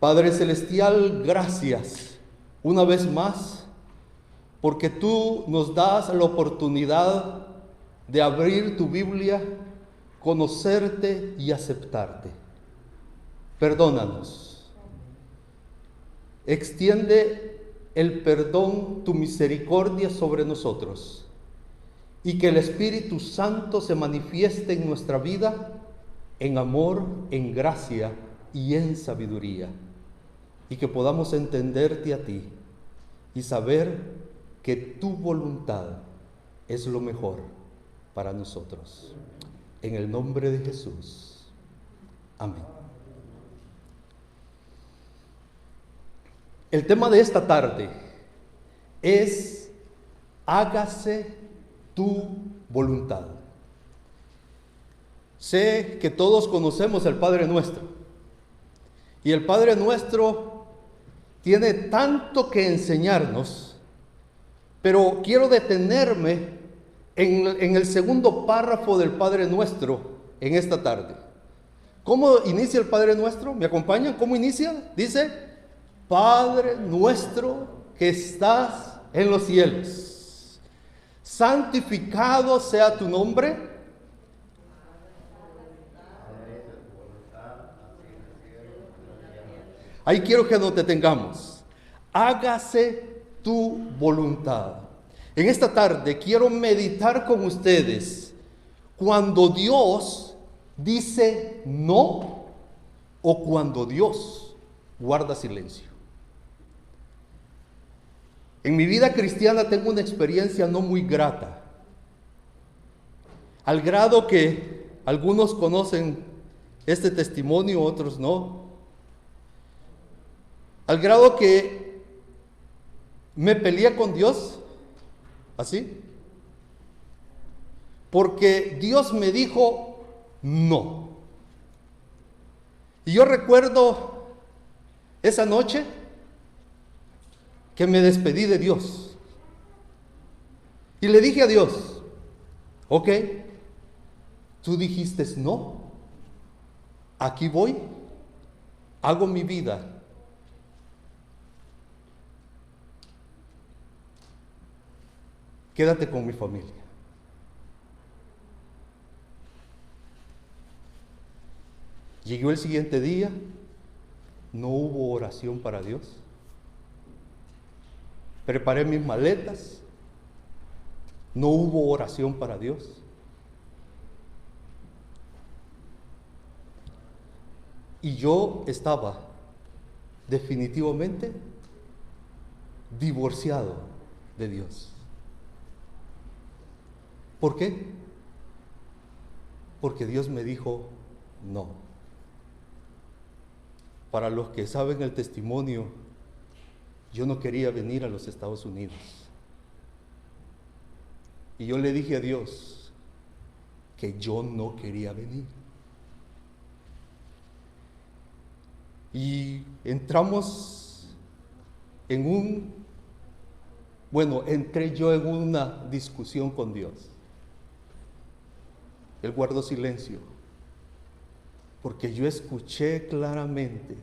Padre Celestial, gracias una vez más, porque tú nos das la oportunidad de abrir tu Biblia, conocerte y aceptarte. Perdónanos. Extiende el perdón, tu misericordia sobre nosotros, y que el Espíritu Santo se manifieste en nuestra vida en amor, en gracia y en sabiduría, y que podamos entenderte a ti y saber que tu voluntad es lo mejor para nosotros. En el nombre de Jesús. Amén. El tema de esta tarde es: hágase tu voluntad. Sé que todos conocemos el Padre Nuestro, y el Padre Nuestro tiene tanto que enseñarnos, pero quiero detenerme en el segundo párrafo del Padre Nuestro en esta tarde. ¿Cómo inicia el Padre Nuestro? ¿Me acompañan? ¿Cómo inicia? Dice: Padre nuestro que estás en los cielos, santificado sea tu nombre. Ahí quiero que nos detengamos. Hágase tu voluntad. En esta tarde quiero meditar con ustedes cuando Dios dice no o cuando Dios guarda silencio. En mi vida cristiana tengo una experiencia no muy grata, al grado que algunos conocen este testimonio, otros no. Al grado que me peleé con Dios, así, porque Dios me dijo no. Y yo recuerdo esa noche que me despedí de Dios y le dije a Dios: ok, tú dijiste no, aquí voy, hago mi vida. Quédate con mi familia. Llegó el siguiente día, no hubo oración para Dios. Preparé mis maletas, no hubo oración para Dios. Y yo estaba definitivamente divorciado de Dios. ¿Por qué? Porque Dios me dijo no. Para los que saben el testimonio, yo no quería venir a los Estados Unidos. Y yo le dije a Dios que yo no quería venir. Y entramos entré yo en una discusión con Dios. Él guardó silencio, porque yo escuché claramente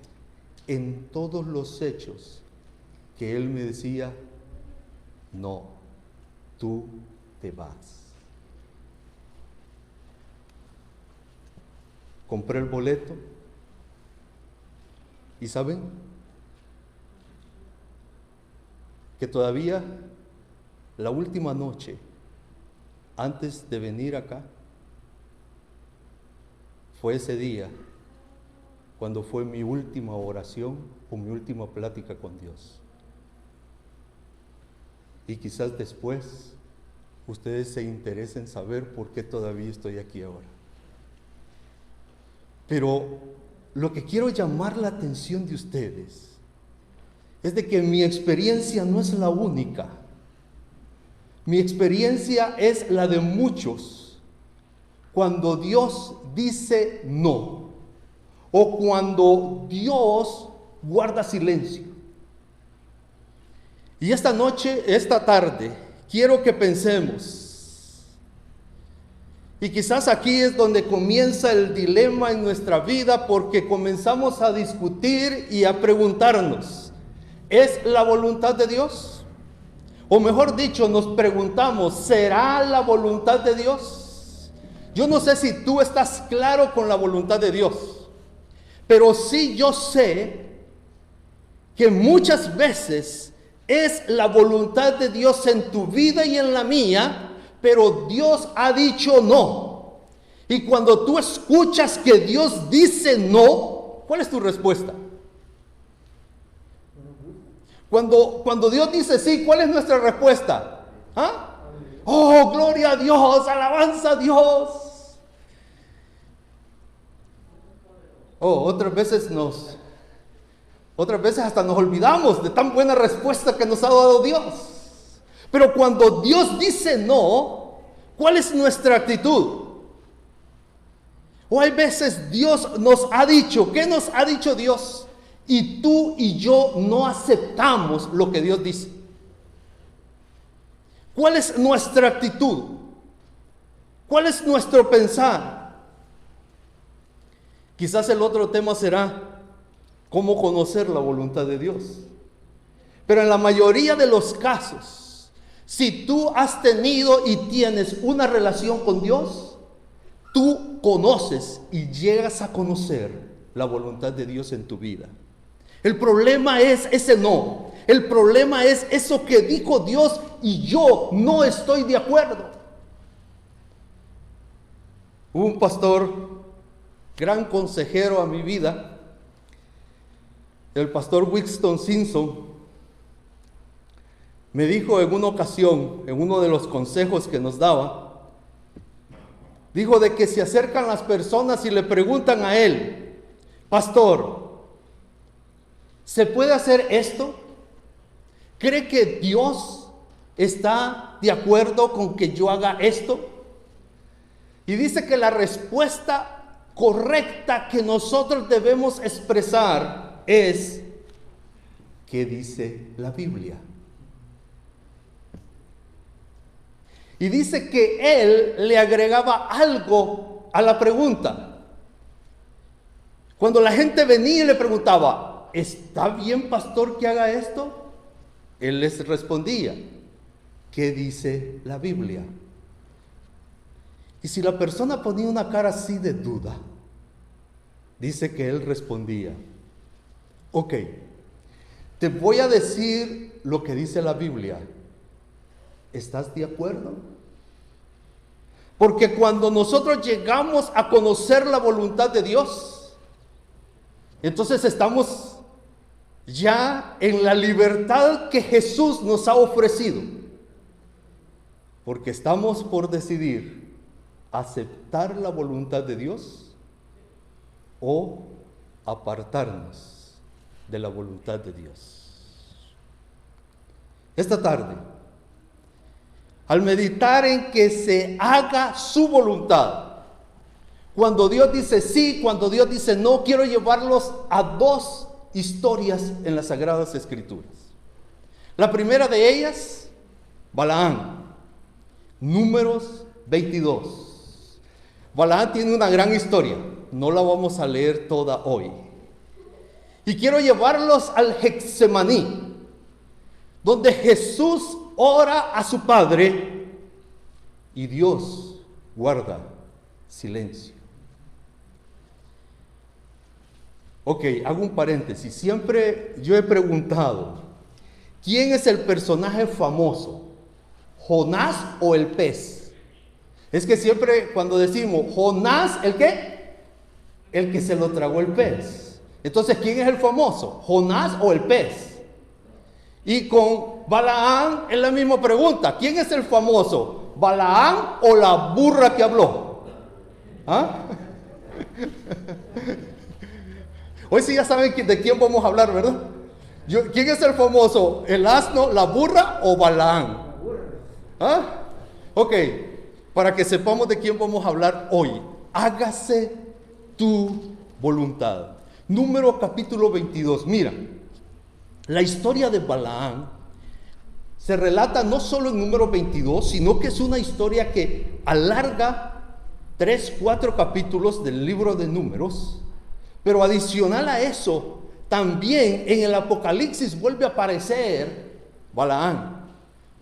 en todos los hechos que Él me decía: no, tú te vas. Compré el boleto y ¿saben? Que todavía la última noche, antes de venir acá, fue ese día cuando fue mi última oración o mi última plática con Dios. Y quizás después ustedes se interesen saber por qué todavía estoy aquí ahora. Pero lo que quiero llamar la atención de ustedes es de que mi experiencia no es la única. Mi experiencia es la de muchos. Cuando Dios dice no, o cuando Dios guarda silencio. Y esta tarde, quiero que pensemos Y quizás aquí es donde comienza el dilema en nuestra vida, porque comenzamos a discutir y a preguntarnos, ¿es la voluntad de Dios? O mejor dicho, nos preguntamos, ¿será la voluntad de Dios? Yo no sé si tú estás claro con la voluntad de Dios, pero sí yo sé que muchas veces es la voluntad de Dios en tu vida y en la mía, pero Dios ha dicho no. Y cuando tú escuchas que Dios dice no, ¿cuál es tu respuesta? Cuando Dios dice sí, ¿cuál es nuestra respuesta? ¿Ah? Oh, gloria a Dios, alabanza a Dios. Oh, otras veces hasta nos olvidamos de tan buena respuesta que nos ha dado Dios. Pero cuando Dios dice no, ¿cuál es nuestra actitud? O hay veces Dios nos ha dicho, ¿qué nos ha dicho Dios? Y tú y yo no aceptamos lo que Dios dice. ¿Cuál es nuestra actitud? ¿Cuál es nuestro pensar? Quizás el otro tema será cómo conocer la voluntad de Dios. Pero en la mayoría de los casos, si tú has tenido y tienes una relación con Dios, tú conoces y llegas a conocer la voluntad de Dios en tu vida. El problema es ese no. El problema es eso que dijo Dios y yo no estoy de acuerdo. Hubo un pastor, gran consejero a mi vida, el pastor Winston Simpson, me dijo en una ocasión, en uno de los consejos que nos daba, dijo de que se acercan las personas y le preguntan a él, pastor, ¿se puede hacer esto? ¿Cree que Dios está de acuerdo con que yo haga esto? Y dice que la respuesta correcta que nosotros debemos expresar es, ¿qué dice la Biblia? Y dice que él le agregaba algo a la pregunta. Cuando la gente venía y le preguntaba, ¿está bien, pastor, que haga esto? Él les respondía, ¿qué dice la Biblia? Y si la persona ponía una cara así de duda, dice que él respondía, ok, te voy a decir lo que dice la Biblia. ¿Estás de acuerdo? Porque cuando nosotros llegamos a conocer la voluntad de Dios, entonces estamos ya en la libertad que Jesús nos ha ofrecido. Porque estamos por decidir aceptar la voluntad de Dios o apartarnos de la voluntad de Dios. Esta tarde, al meditar en que se haga su voluntad, cuando Dios dice sí, cuando Dios dice no, quiero llevarlos a dos historias en las Sagradas Escrituras. La primera de ellas, Balaam, Números 22. Balaam tiene una gran historia, no la vamos a leer toda hoy. Y quiero llevarlos al Getsemaní, donde Jesús ora a su Padre y Dios guarda silencio. Ok, hago un paréntesis. Siempre yo he preguntado, ¿quién es el personaje famoso? ¿Jonás o el pez? Es que siempre cuando decimos Jonás, ¿el qué? El que se lo tragó el pez. Entonces, ¿quién es el famoso? ¿Jonás o el pez? Y con Balaam es la misma pregunta. ¿Quién es el famoso? ¿Balaam o la burra que habló? ¿Ah? Hoy sí ya saben de quién vamos a hablar, ¿verdad? ¿Quién es el famoso? ¿El asno, la burra o Balaam? ¿Ah? Ok, para que sepamos de quién vamos a hablar hoy. Hágase tu voluntad. Número capítulo 22. Mira, la historia de Balaam se relata no solo en número 22, sino que es una historia que alarga 3, 4 capítulos del libro de Números, pero adicional a eso, también en el Apocalipsis vuelve a aparecer Balaam.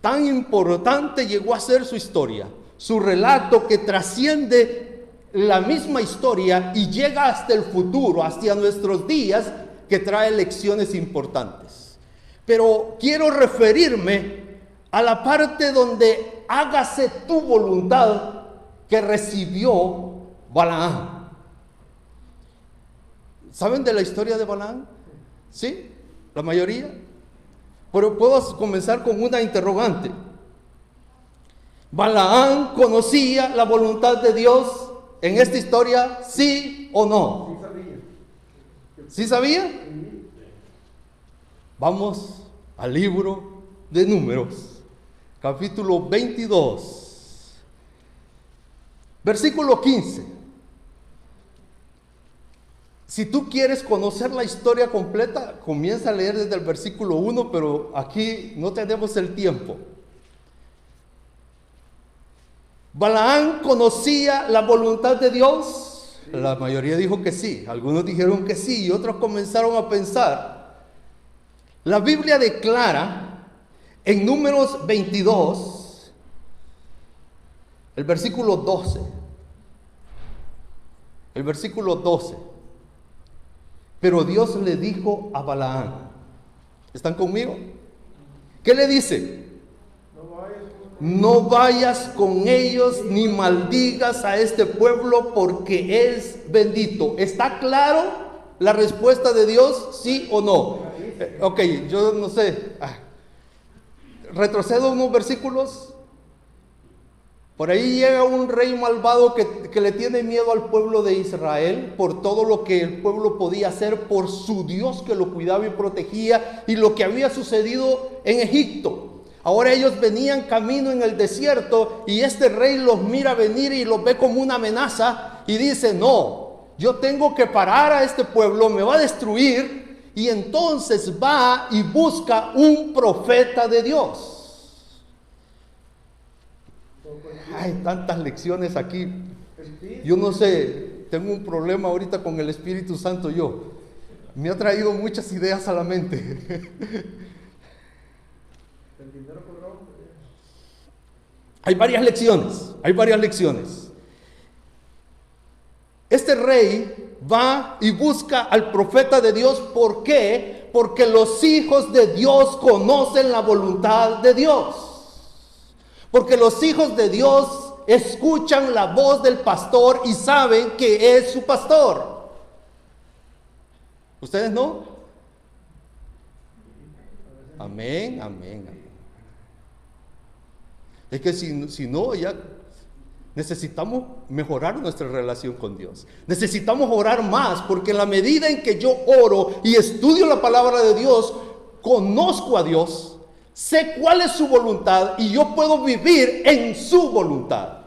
Tan importante llegó a ser su historia, su relato que trasciende la misma historia y llega hasta el futuro, hacia nuestros días, que trae lecciones importantes. Pero quiero referirme a la parte donde hágase tu voluntad que recibió Balaam. ¿Saben de la historia de Balaam? ¿Sí? ¿La mayoría? Pero puedo comenzar con una interrogante. ¿Balaam conocía la voluntad de Dios en esta historia? ¿Sí o no? Sí sabía. ¿Sí sabía? Vamos al libro de Números, capítulo 22, versículo 15. Si tú quieres conocer la historia completa, comienza a leer desde el versículo 1, pero aquí no tenemos el tiempo. ¿Balaam conocía la voluntad de Dios? Sí. La mayoría dijo que sí, algunos dijeron que sí y otros comenzaron a pensar. La Biblia declara en Números 22, el versículo 12, pero Dios le dijo a Balaam, ¿están conmigo? ¿Qué le dice? No vayas con ellos ni maldigas a este pueblo porque es bendito. ¿Está claro la respuesta de Dios? ¿Sí o no? Ok, yo no sé. Retrocedo unos versículos. Por ahí llega un rey malvado que le tiene miedo al pueblo de Israel por todo lo que el pueblo podía hacer, por su Dios que lo cuidaba y protegía y lo que había sucedido en Egipto. Ahora ellos venían camino en el desierto y este rey los mira venir y los ve como una amenaza y dice, no, yo tengo que parar a este pueblo, me va a destruir, y entonces va y busca un profeta de Dios. Hay tantas lecciones aquí. Yo no sé, tengo un problema ahorita con el Espíritu Santo yo. Me ha traído muchas ideas a la mente. Hay varias lecciones. Este rey va y busca al profeta de Dios. ¿Por qué? Porque los hijos de Dios conocen la voluntad de Dios. Porque los hijos de Dios escuchan la voz del pastor y saben que es su pastor. ¿Ustedes no? Amén. Es que si no, ya necesitamos mejorar nuestra relación con Dios. Necesitamos orar más, porque en la medida en que yo oro y estudio la palabra de Dios, conozco a Dios, sé cuál es su voluntad y yo puedo vivir en su voluntad.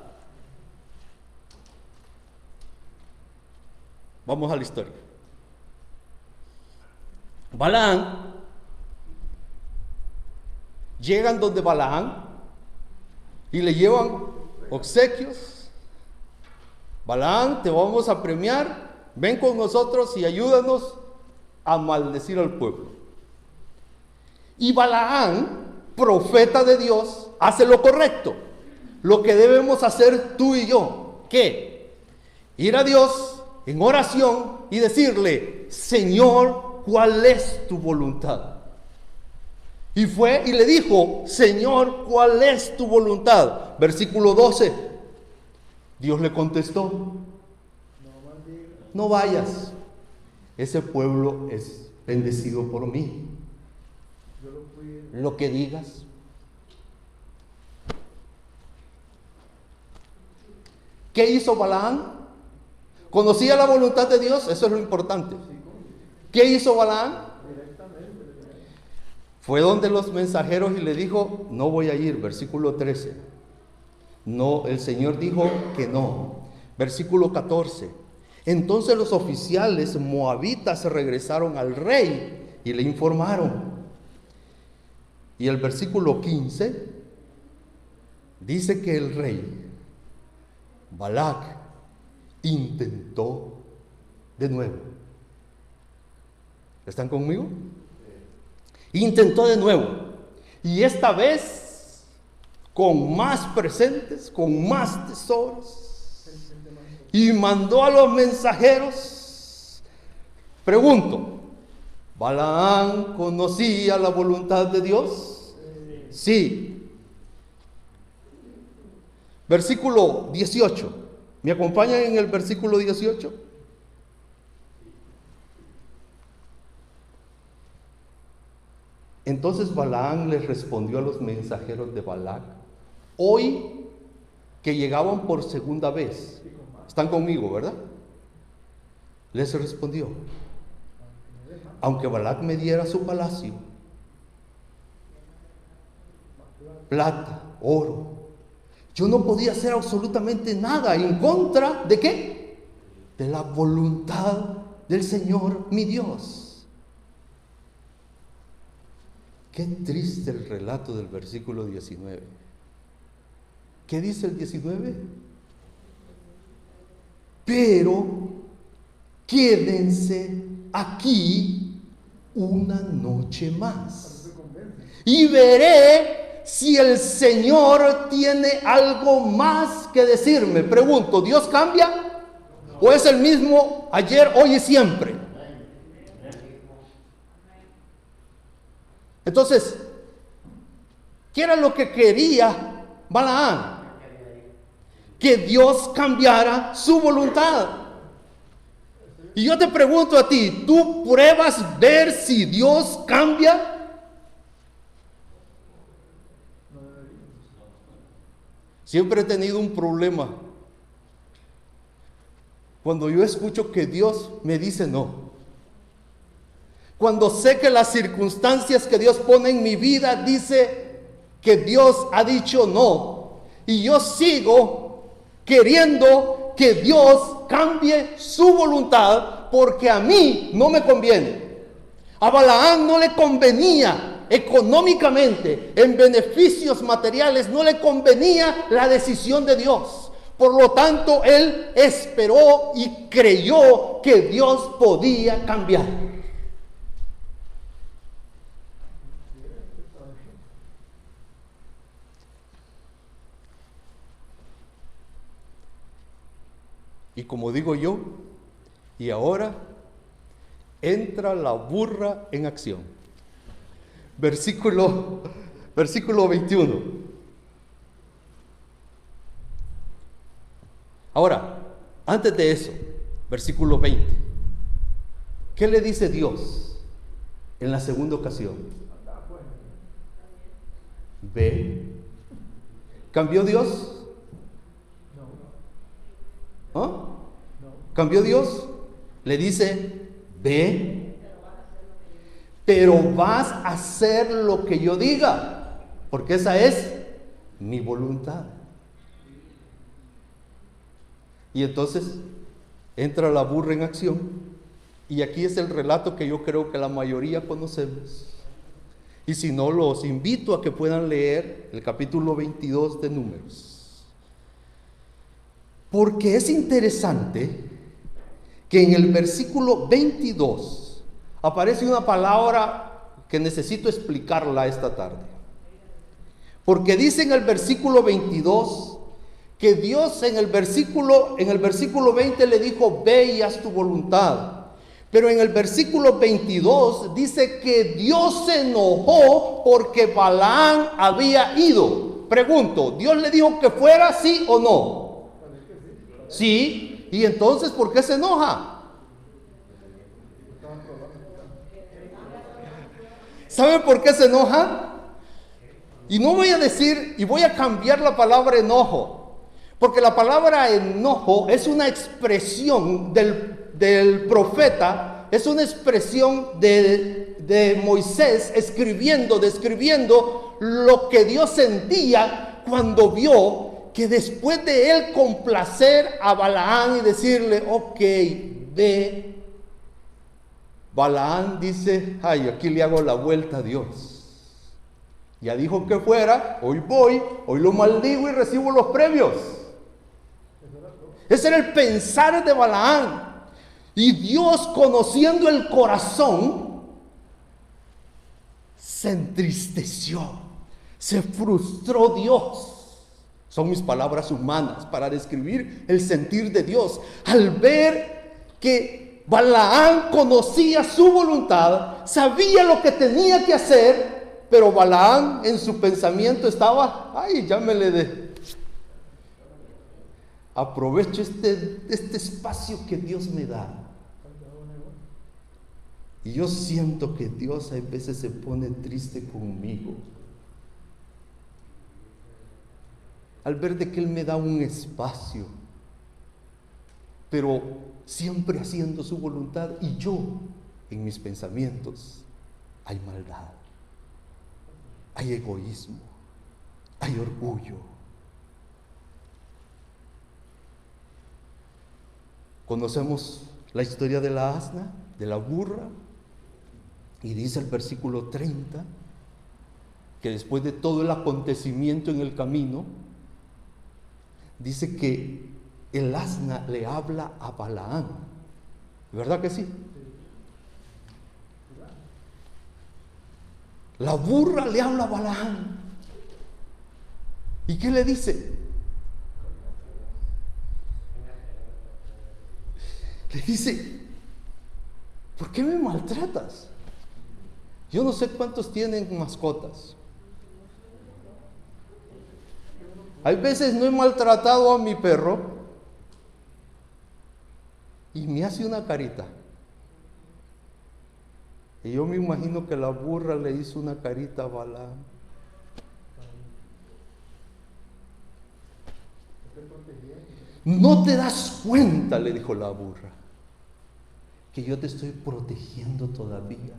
Vamos a la historia. Balaam, llegan donde Balaam y le llevan obsequios. Balaam, te vamos a premiar, ven con nosotros y ayúdanos a maldecir al pueblo. Y Balaam, profeta de Dios, hace lo correcto, lo que debemos hacer tú y yo. ¿Qué? Ir a Dios en oración y decirle, Señor, ¿cuál es tu voluntad? Y fue y le dijo, Señor, ¿cuál es tu voluntad? Versículo 12. Dios le contestó, no vayas, ese pueblo es bendecido por mí. Lo que digas. ¿Qué hizo Balaam? ¿Conocía la voluntad de Dios? Eso es lo importante. ¿Qué hizo Balaam? Fue donde los mensajeros y le dijo, no voy a ir, versículo 13. No, el Señor dijo que no. Versículo 14. Entonces los oficiales moabitas regresaron al rey y le informaron. Y el versículo 15 dice que el rey Balac intentó de nuevo. ¿Están conmigo? Intentó de nuevo. Y esta vez con más presentes, con más tesoros. Y mandó a los mensajeros. Pregunto, ¿Balaam conocía la voluntad de Dios? Sí. Versículo 18. ¿Me acompañan en el versículo 18? Entonces Balaam les respondió a los mensajeros de Balac, hoy que llegaban por segunda vez. Están conmigo, ¿verdad? Les respondió, aunque Balac me diera su palacio, plata, oro, yo no podía hacer absolutamente nada en contra ¿de qué? De la voluntad del Señor mi Dios. Qué triste el relato del versículo 19. ¿Qué dice el 19? Pero quédense aquí una noche más y veré si el Señor tiene algo más que decirme. Pregunto, ¿Dios cambia? ¿O es el mismo ayer, hoy y siempre? Entonces, ¿qué era lo que quería Balaam? Que Dios cambiara su voluntad. Y yo te pregunto a ti, ¿tú pruebas ver si Dios cambia? Siempre he tenido un problema cuando yo escucho que Dios me dice no. Cuando sé que las circunstancias que Dios pone en mi vida dice que Dios ha dicho no, y yo sigo queriendo que Dios cambie su voluntad porque a mí no me conviene. A Balaam no le convenía económicamente, en beneficios materiales, no le convenía la decisión de Dios. Por lo tanto, él esperó y creyó que Dios podía cambiar. Y como digo yo, y ahora entra la burra en acción. Versículo 21. Ahora, antes de eso, versículo 20. ¿Qué le dice Dios en la segunda ocasión? Ve. ¿Cambió Dios? ¿Ah? ¿Cambió Dios? Le dice, ve, pero vas a hacer lo que yo diga, porque esa es mi voluntad. Y entonces entra la burra en acción, y aquí es el relato que yo creo que la mayoría conocemos. Y si no, los invito a que puedan leer el capítulo 22 de Números. Porque es interesante que en el versículo 22 aparece una palabra que necesito explicarla esta tarde. Porque dice en el versículo 22 que Dios en el versículo 20 le dijo, ve y haz tu voluntad. Pero en el versículo 22 dice que Dios se enojó porque Balaam había ido. Pregunto, ¿Dios le dijo que fuera, sí o no? Sí, y entonces ¿por qué se enoja? ¿Saben por qué se enoja? Y no voy a decir, y voy a cambiar la palabra enojo, porque la palabra enojo es una expresión del profeta, es una expresión de Moisés describiendo lo que Dios sentía cuando vio que después de él complacer a Balaam y decirle, ok, ve, Balaam dice, ay, aquí le hago la vuelta a Dios. Ya dijo que fuera, hoy voy, hoy lo maldigo y recibo los premios. Ese era el pensar de Balaam. Y Dios, conociendo el corazón, se entristeció, se frustró Dios. Son mis palabras humanas para describir el sentir de Dios. Al ver que Balaam conocía su voluntad, sabía lo que tenía que hacer, pero Balaam en su pensamiento estaba, ay, llámele de... Aprovecho este espacio que Dios me da. Y yo siento que Dios a veces se pone triste conmigo al ver de que Él me da un espacio, pero siempre haciendo su voluntad, y yo en mis pensamientos hay maldad, hay egoísmo, hay orgullo. Conocemos la historia de la asna, de la burra, y dice el versículo 30 que después de todo el acontecimiento en el camino, dice que el asna le habla a Balaam. ¿Verdad que sí? La burra le habla a Balaam. ¿Y qué le dice? Le dice, ¿por qué me maltratas? Yo no sé cuántos tienen mascotas. Hay veces no he maltratado a mi perro y me hace una carita. Y yo me imagino que la burra le hizo una carita a Balaam. No te das cuenta, le dijo la burra, que yo te estoy protegiendo todavía.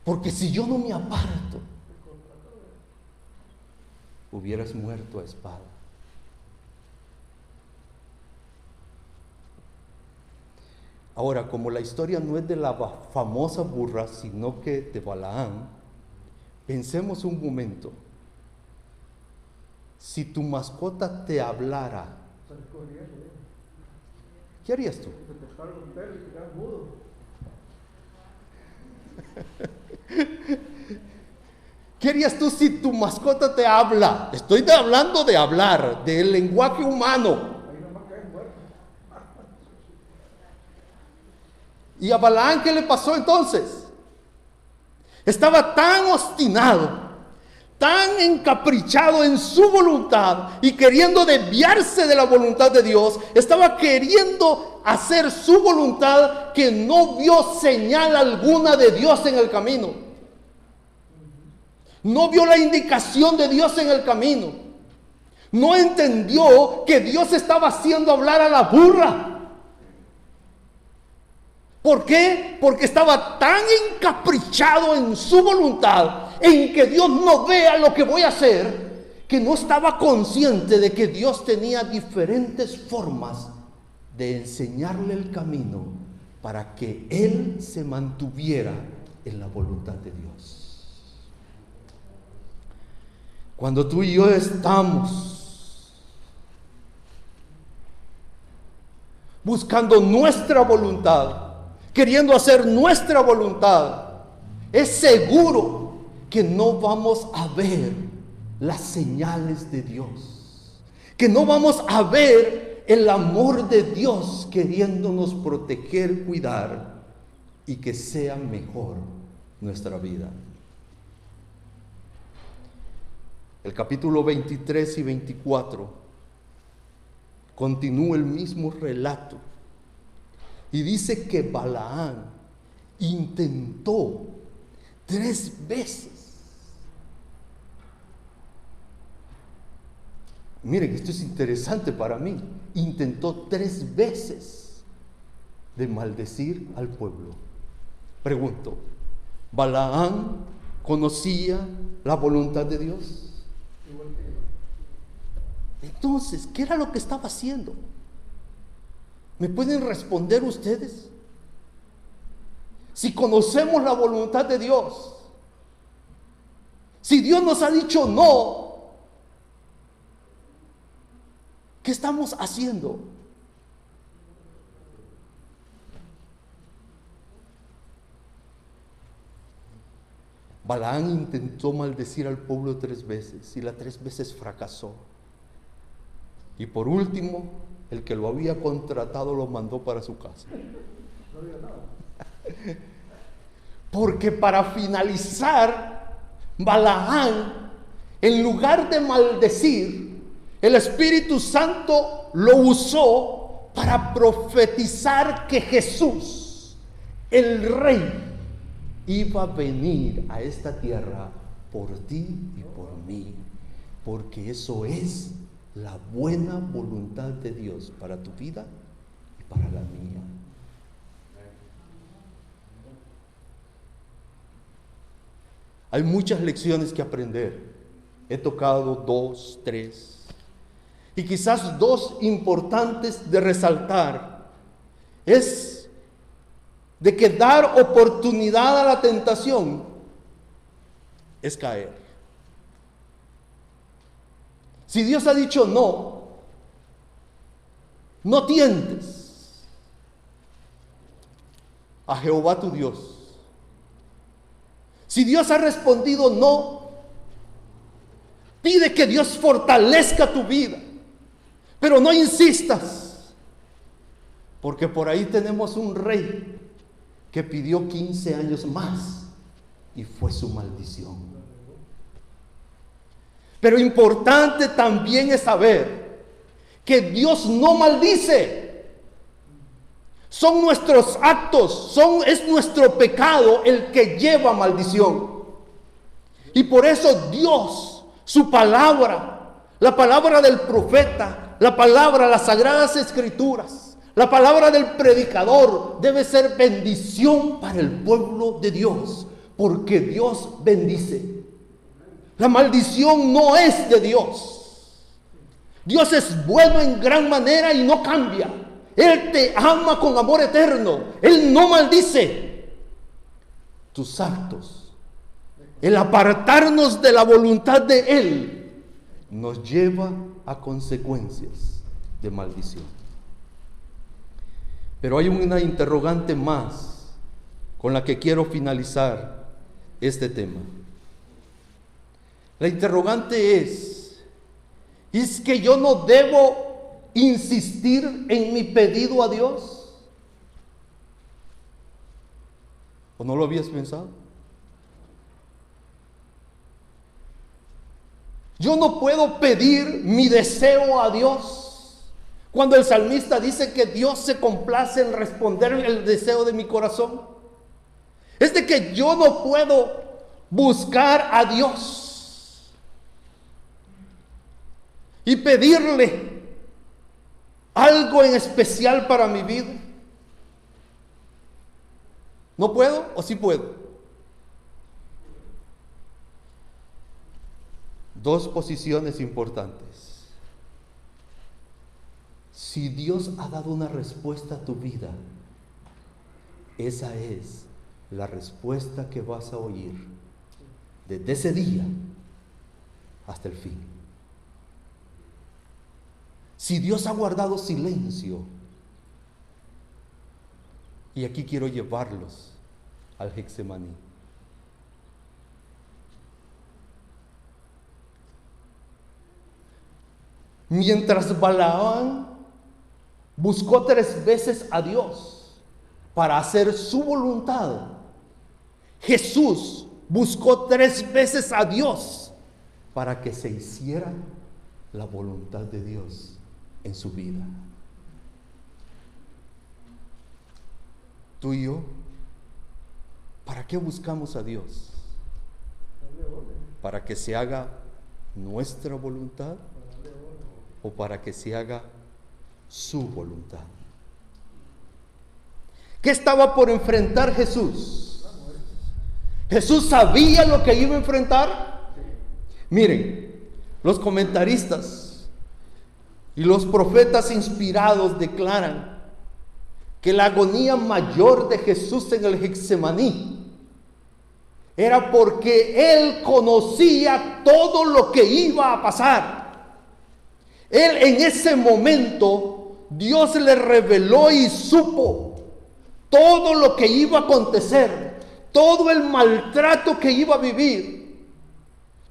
Porque si yo no me aparto, hubieras muerto a espada. Ahora, como la historia no es de la famosa burra, sino que de Balaam, pensemos un momento. Si tu mascota te hablara, ¿qué harías tú? ¿Qué harías tú si tu mascota te habla? Estoy hablando de hablar, del lenguaje humano. ¿Y a Balaam qué le pasó entonces? Estaba tan obstinado, tan encaprichado en su voluntad y queriendo desviarse de la voluntad de Dios. Estaba queriendo hacer su voluntad, que no vio señal alguna de Dios en el camino. No vio la indicación de Dios en el camino. No entendió que Dios estaba haciendo hablar a la burra. ¿Por qué? Porque estaba tan encaprichado en su voluntad, en que Dios no vea lo que voy a hacer, que no estaba consciente de que Dios tenía diferentes formas de enseñarle el camino para que él se mantuviera en la voluntad de Dios. Cuando tú y yo estamos buscando nuestra voluntad, queriendo hacer nuestra voluntad, es seguro que no vamos a ver las señales de Dios, que no vamos a ver el amor de Dios queriéndonos proteger, cuidar y que sea mejor nuestra vida. El capítulo 23 y 24 continúa el mismo relato y dice que Balaam intentó 3 veces. Miren, esto es interesante para mí. Intentó 3 veces de maldecir al pueblo. Pregunto, ¿Balaam conocía la voluntad de Dios? Entonces, ¿qué era lo que estaba haciendo? ¿Me pueden responder ustedes? Si conocemos la voluntad de Dios, si Dios nos ha dicho no, ¿Qué estamos haciendo? Balaán intentó maldecir al pueblo 3 veces y las 3 veces fracasó. Y por último, el que lo había contratado lo mandó para su casa. Porque para finalizar, Balaán, en lugar de maldecir, el Espíritu Santo lo usó para profetizar que Jesús, el Rey, iba a venir a esta tierra por ti y por mí, porque eso es la buena voluntad de Dios para tu vida y para la mía. Hay muchas lecciones que aprender. He tocado 2, 3. Y quizás 2 importantes de resaltar. Es de que dar oportunidad a la tentación es caer. Si Dios ha dicho no, no tientes a Jehová tu Dios. Si Dios ha respondido no, pide que Dios fortalezca tu vida, pero no insistas, porque por ahí tenemos un rey que pidió 15 años más y fue su maldición. Pero importante también es saber que Dios no maldice. Son nuestros actos, es nuestro pecado el que lleva maldición. Y por eso Dios, su palabra, la palabra del profeta, la palabra, las sagradas escrituras, la palabra del predicador debe ser bendición para el pueblo de Dios, porque Dios bendice. La maldición no es de Dios. Dios es bueno en gran manera y no cambia. Él te ama con amor eterno. Él no maldice. Tus actos, el apartarnos de la voluntad de Él, nos lleva a consecuencias de maldición. Pero hay una interrogante más con la que quiero finalizar este tema. La interrogante ¿es que yo no debo insistir en mi pedido a Dios? ¿O no lo habías pensado? Yo no puedo pedir mi deseo a Dios. Cuando el salmista dice que Dios se complace en responder el deseo de mi corazón, es de que yo no puedo buscar a Dios y pedirle algo en especial para mi vida. ¿No puedo o sí puedo? 2 posiciones importantes. Si Dios ha dado una respuesta a tu vida, esa es la respuesta que vas a oír desde ese día hasta el fin. Si Dios ha guardado silencio, y aquí quiero llevarlos al Getsemaní. Mientras Balaán buscó 3 veces a Dios para hacer su voluntad, Jesús buscó 3 veces a Dios para que se hiciera la voluntad de Dios en su vida. Tú y yo, ¿para qué buscamos a Dios? ¿Para que se haga nuestra voluntad o para que se haga su voluntad? ¿Qué estaba por enfrentar Jesús? ¿Jesús sabía lo que iba a enfrentar? Miren, los comentaristas y los profetas inspirados declaran que la agonía mayor de Jesús en el Getsemaní era porque Él conocía todo lo que iba a pasar. Él en ese momento, Dios le reveló y supo todo lo que iba a acontecer, todo el maltrato que iba a vivir,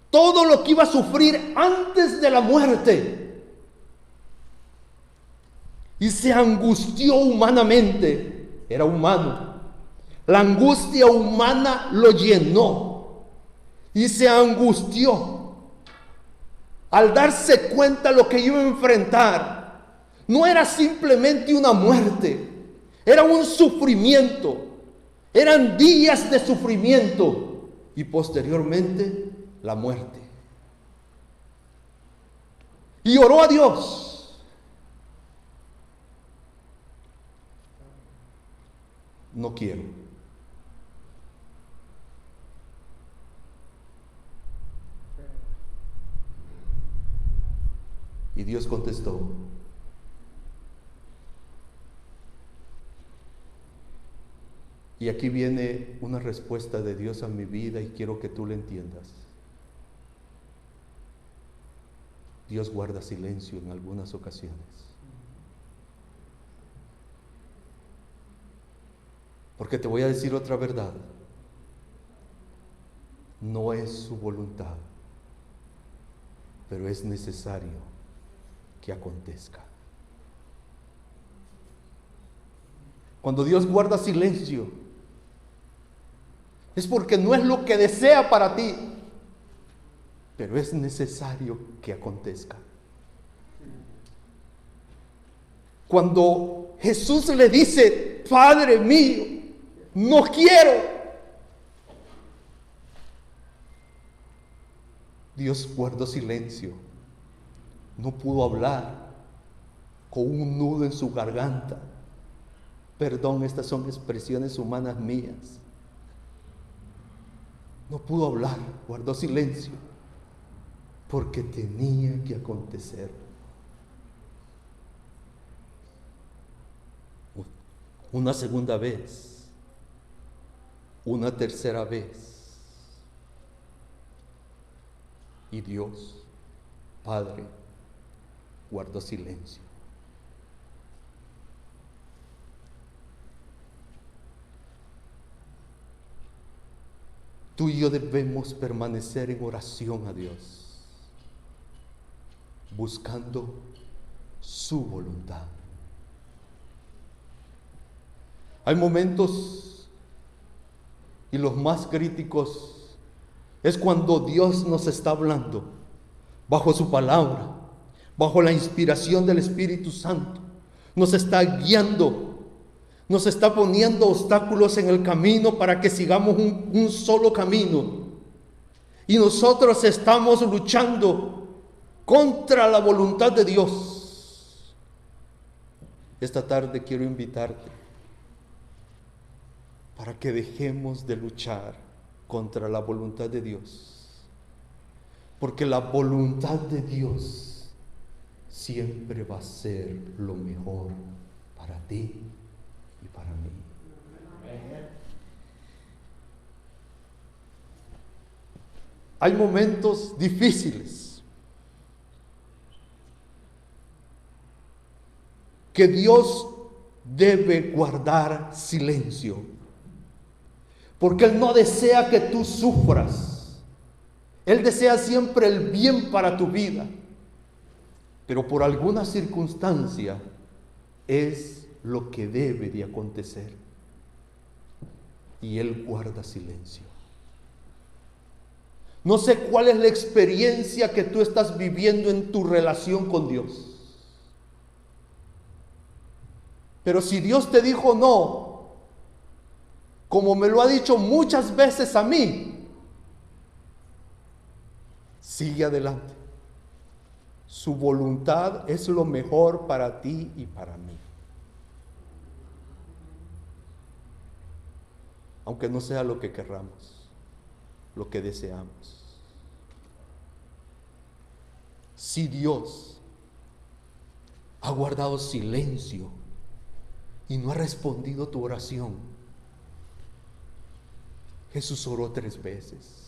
todo lo que iba a sufrir antes de la muerte. Y se angustió humanamente, era humano. La angustia humana lo llenó y se angustió al darse cuenta lo que iba a enfrentar. No era simplemente una muerte, era un sufrimiento, eran días de sufrimiento y posteriormente la muerte. Y oró a Dios. No quiero. Y Dios contestó: y aquí viene una respuesta de Dios a mi vida y quiero que tú la entiendas. Dios guarda silencio en algunas ocasiones. Porque te voy a decir otra verdad. No es su voluntad, pero es necesario que acontezca. Cuando Dios guarda silencio, es porque no es lo que desea para ti, pero es necesario que acontezca. Cuando Jesús le dice: Padre mío, no quiero, Dios guardó silencio. No pudo hablar, con un nudo en su garganta. Perdón, estas son expresiones humanas mías. No pudo hablar, guardó silencio, porque tenía que acontecer. Una segunda vez, una tercera vez, y Dios, Padre, guardó silencio. Tú y yo debemos permanecer en oración a Dios, buscando su voluntad. Hay momentos, y los más críticos, es cuando Dios nos está hablando bajo su palabra, bajo la inspiración del Espíritu Santo. Nos está guiando, nos está poniendo obstáculos en el camino para que sigamos un solo camino. Y nosotros estamos luchando contra la voluntad de Dios. Esta tarde quiero invitarte para que dejemos de luchar contra la voluntad de Dios. Porque la voluntad de Dios siempre va a ser lo mejor para ti y para mí. Hay momentos difíciles que Dios debe guardar silencio, porque Él no desea que tú sufras. Él desea siempre el bien para tu vida, pero por alguna circunstancia es lo que debe de acontecer, y Él guarda silencio. No sé cuál es la experiencia que tú estás viviendo en tu relación con Dios, pero si Dios te dijo no, como me lo ha dicho muchas veces a mí, sigue adelante. Su voluntad es lo mejor para ti y para mí. Aunque no sea lo que querramos, lo que deseamos. Si Dios ha guardado silencio y no ha respondido tu oración, Jesús oró 3 veces.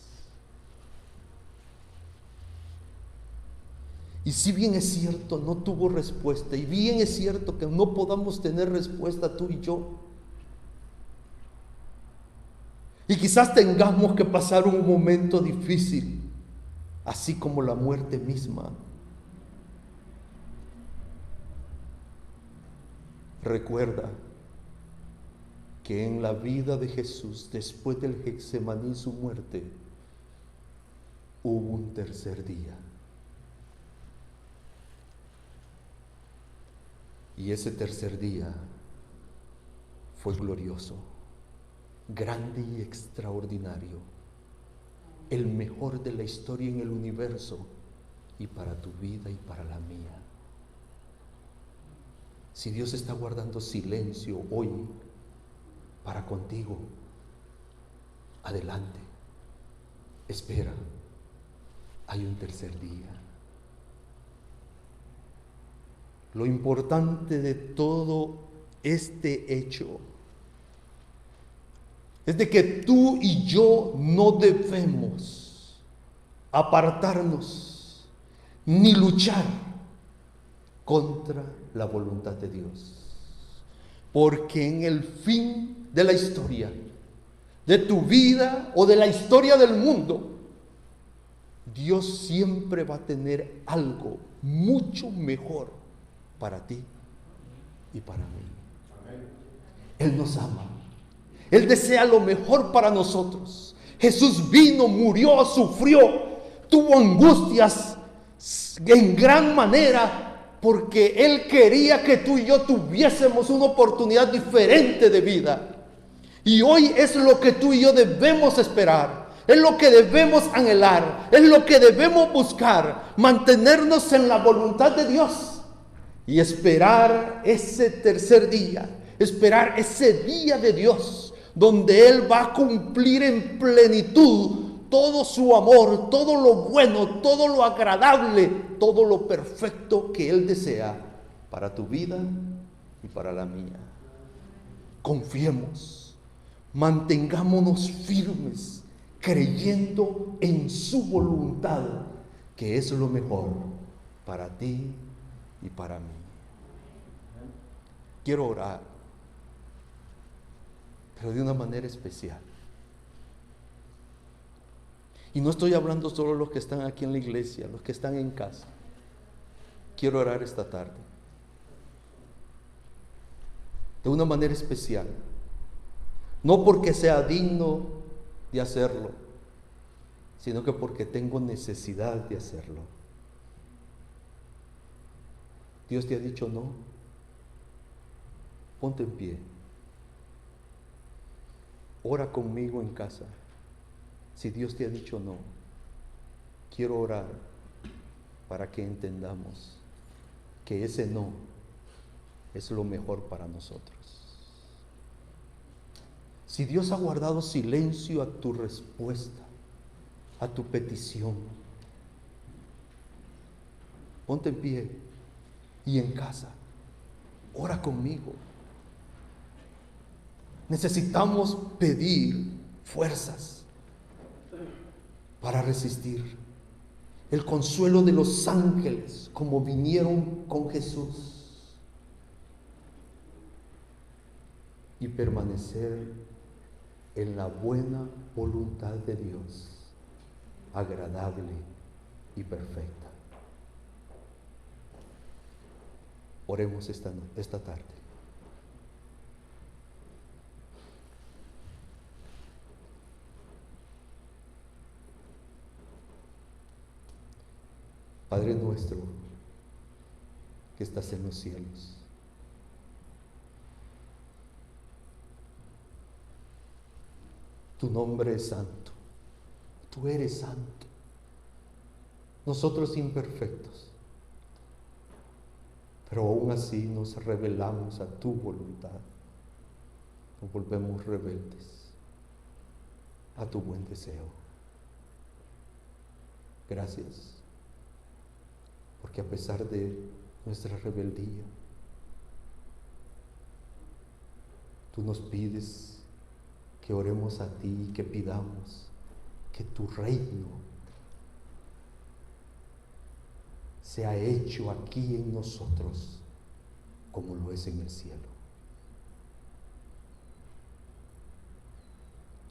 Y si bien es cierto, no tuvo respuesta, y bien es cierto que no podamos tener respuesta tú y yo, y quizás tengamos que pasar un momento difícil, así como la muerte misma. Recuerda que en la vida de Jesús, después del Getsemaní, su muerte, hubo un tercer día. Y ese tercer día fue glorioso, grande y extraordinario, el mejor de la historia en el universo y para tu vida y para la mía. Si Dios está guardando silencio hoy para contigo, adelante, espera, hay un tercer día. Lo importante de todo este hecho es de que tú y yo no debemos apartarnos ni luchar contra la voluntad de Dios. Porque en el fin de la historia, de tu vida o de la historia del mundo, Dios siempre va a tener algo mucho mejor para ti y para mí. Él nos ama. Él desea lo mejor para nosotros. Jesús vino, murió, sufrió, tuvo angustias en gran manera, porque Él quería que tú y yo tuviésemos una oportunidad diferente de vida. Y hoy es lo que tú y yo debemos esperar, es lo que debemos anhelar, es lo que debemos buscar, mantenernos en la voluntad de Dios y esperar ese tercer día, esperar ese día de Dios, donde Él va a cumplir en plenitud todo su amor, todo lo bueno, todo lo agradable, todo lo perfecto que Él desea para tu vida y para la mía. Confiemos, mantengámonos firmes, creyendo en su voluntad, que es lo mejor para ti y para mí. Quiero orar, pero de una manera especial. Y no estoy hablando solo de los que están aquí en la iglesia, los que están en casa. Quiero orar esta tarde de una manera especial, no porque sea digno de hacerlo, sino que porque tengo necesidad de hacerlo. Dios te ha dicho no, ponte en pie, ora conmigo en casa. Si Dios te ha dicho no, quiero orar para que entendamos que ese no es lo mejor para nosotros. Si Dios ha guardado silencio a tu respuesta, a tu petición, ponte en pie y en casa, ora conmigo. Necesitamos pedir fuerzas para resistir. El consuelo de los ángeles, como vinieron con Jesús, y permanecer en la buena voluntad de Dios, agradable y perfecta. Oremos esta tarde. Padre nuestro que estás en los cielos, tu nombre es santo, tú eres santo, nosotros imperfectos, pero aún así nos rebelamos a tu voluntad, nos volvemos rebeldes a tu buen deseo. Gracias, porque a pesar de nuestra rebeldía, tú nos pides que oremos a ti y que pidamos que tu reino sea hecho aquí en nosotros como lo es en el cielo.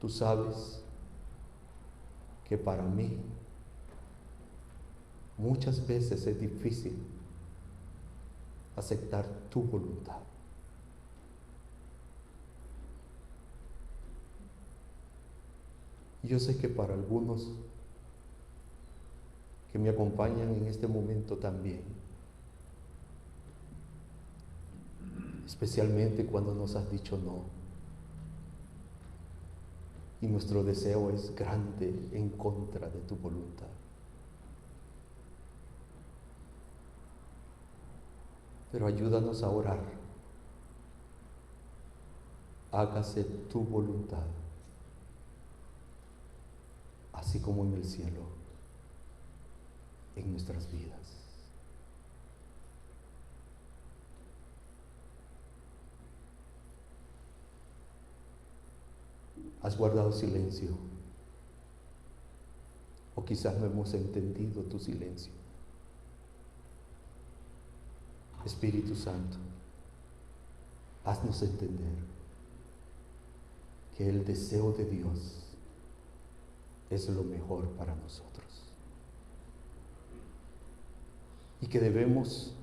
Tú sabes que para mí muchas veces es difícil aceptar tu voluntad. Yo sé que para algunos que me acompañan en este momento también, especialmente cuando nos has dicho no, y nuestro deseo es grande en contra de tu voluntad. Pero ayúdanos a orar. Hágase tu voluntad, así como en el cielo, en nuestras vidas. Has guardado silencio, o quizás no hemos entendido tu silencio. Espíritu Santo, haznos entender que el deseo de Dios es lo mejor para nosotros y que debemos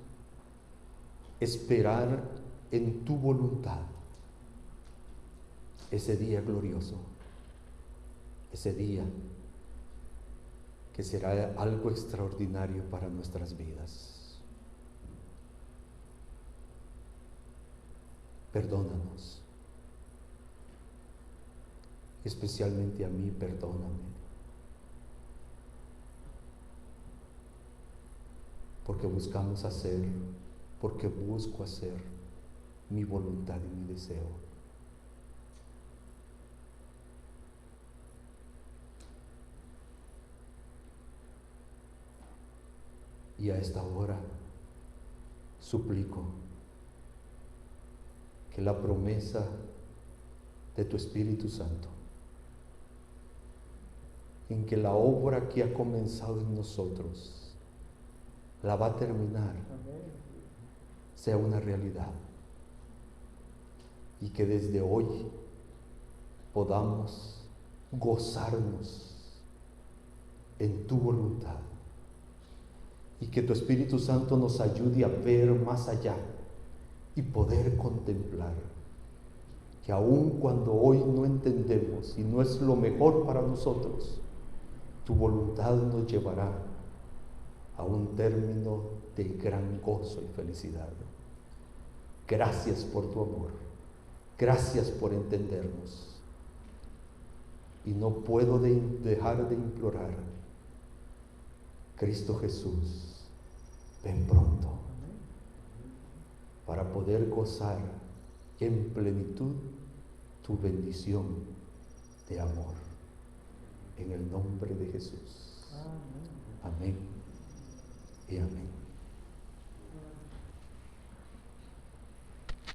esperar en tu voluntad ese día glorioso, ese día que será algo extraordinario para nuestras vidas. Perdónanos, especialmente a mí, perdóname, porque busco hacer mi voluntad y mi deseo. Y a esta hora suplico que la promesa de tu Espíritu Santo, en que la obra que ha comenzado en nosotros la va a terminar, sea una realidad, y que desde hoy podamos gozarnos en tu voluntad, y que tu Espíritu Santo nos ayude a ver más allá y poder contemplar que aun cuando hoy no entendemos y no es lo mejor para nosotros, tu voluntad nos llevará a un término de gran gozo y felicidad. Gracias por tu amor, gracias por entendernos, y no puedo dejar de implorar: Cristo Jesús, ven pronto, para poder gozar en plenitud tu bendición de amor. En el nombre de Jesús.